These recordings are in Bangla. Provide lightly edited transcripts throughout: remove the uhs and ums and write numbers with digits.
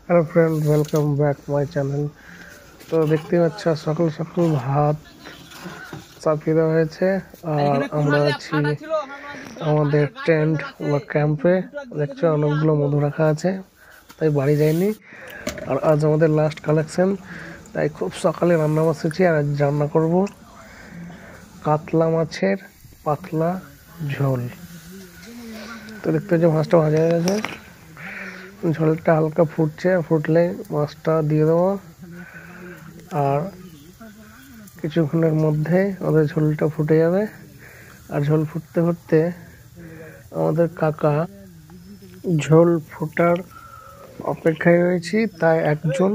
Hello friend, welcome back my channel. তো দেখতে পাচ্ছ সকাল সকাল ভাত চাপিয়ে দেওয়া হয়েছে আর আমরা আছি আমাদের টেন্ট বা ক্যাম্পে। দেখছো অনেকগুলো মধু রাখা আছে, তাই বাড়ি যাইনি। আর আজ আমাদের লাস্ট কালেকশন, তাই খুব সকালে রান্না বসেছি। আর আজ রান্না করব কাতলা মাছের পাতলা ঝোল। তো দেখতে পাচ্ছ মাছটা ভাজা হয়ে গেছে, ঝোলটা হালকা ফুটলে মাছটা দিয়ে দেবো। আর কিছুক্ষণের মধ্যে আমাদের ঝোলটা ফুটে যাবে। আর ঝোল ফুটতে ফুটতে আমাদের কাকা ঝোল ফোটার অপেক্ষায় রয়েছি, তাই একজন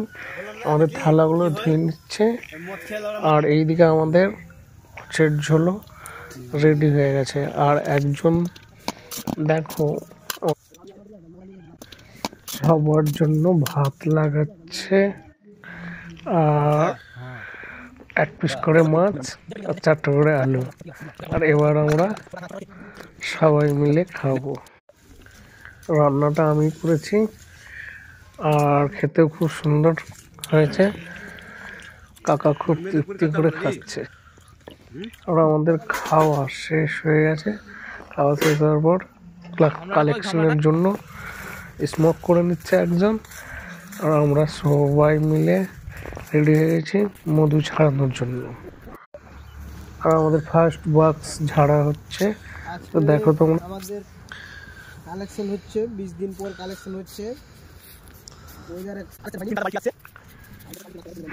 আমাদের থালাগুলো ধুয়ে নিচ্ছে। আর এইদিকে আমাদের মাছের ঝোলও রেডি হয়ে গেছে। আর একজন দেখো সবার জন্য ভাত লাগাচ্ছে, আর এক পিস করে মাছ আর 4টা করে আলু। আর এবার আমরা সবাই মিলে খাবো। রান্নাটা আমি করেছি আর খেতেও খুব সুন্দর হয়েছে। কাকা খুব তৃপ্তি করে খাচ্ছে। আর আমাদের খাওয়া শেষ হয়ে গেছে। খাওয়া শেষ হওয়ার পর কালেকশনের জন্য স্মোক করে নিচ্ছে একজন। আর আমরা সবাই মিলে রেডি হয়ে গেছি মধু ছাড়ানোর জন্য। আর আমাদের ফার্স্ট বক্স ঝাড়া হচ্ছে। তো দেখো তোমরা, আমাদের কালেকশন হচ্ছে 20 দিন পর কালেকশন হচ্ছে।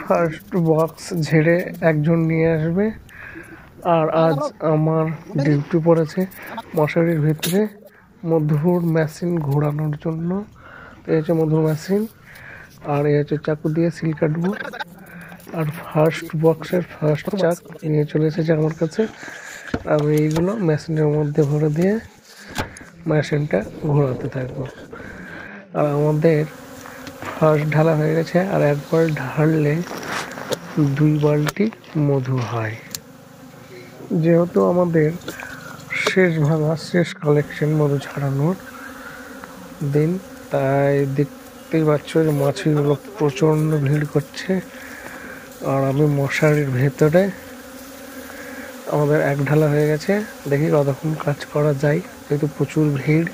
ফার্স্ট বক্স ঝেড়ে একজন নিয়ে আসবে। আর আজ আমার ডিউটি পড়েছে মশারির ভিতরে মধুর মেশিন ঘোরানোর জন্য। এই হচ্ছে মধুর মেশিন, আর এই হচ্ছে চাকু দিয়ে সিল কাটবো। আর ফার্স্ট বক্সের ফার্স্ট চাক নিয়ে চলে এসেছে আমার কাছে। আমি এইগুলো মেশিনের মধ্যে ভরে দিয়ে মেশিনটা ঘোরাতে থাকবো। আর আমাদের ফার্স্ট ঢালা হয়ে গেছে, আর একবার ঢাললে 2 বালতি মধু হয়। যেহেতু আমাদের শেষ কালেকশন মধু ছাড়ানোর দিন, তাই দেখতেই পাচ্ছ যে মাছিগুলো প্রচণ্ড ভিড় করছে। আর আমি মশারির ভেতরে, আমাদের এক ঢালা হয়ে গেছে। দেখি কতক্ষণ কাজ করা যায়, যেহেতু প্রচুর ভিড়,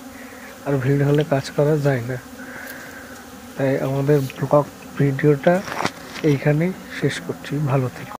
আর ভিড় হলে কাজ করা যায় না। তাই আমাদের ব্লগ ভিডিওটা এইখানেই শেষ করছি। ভালো থেকো।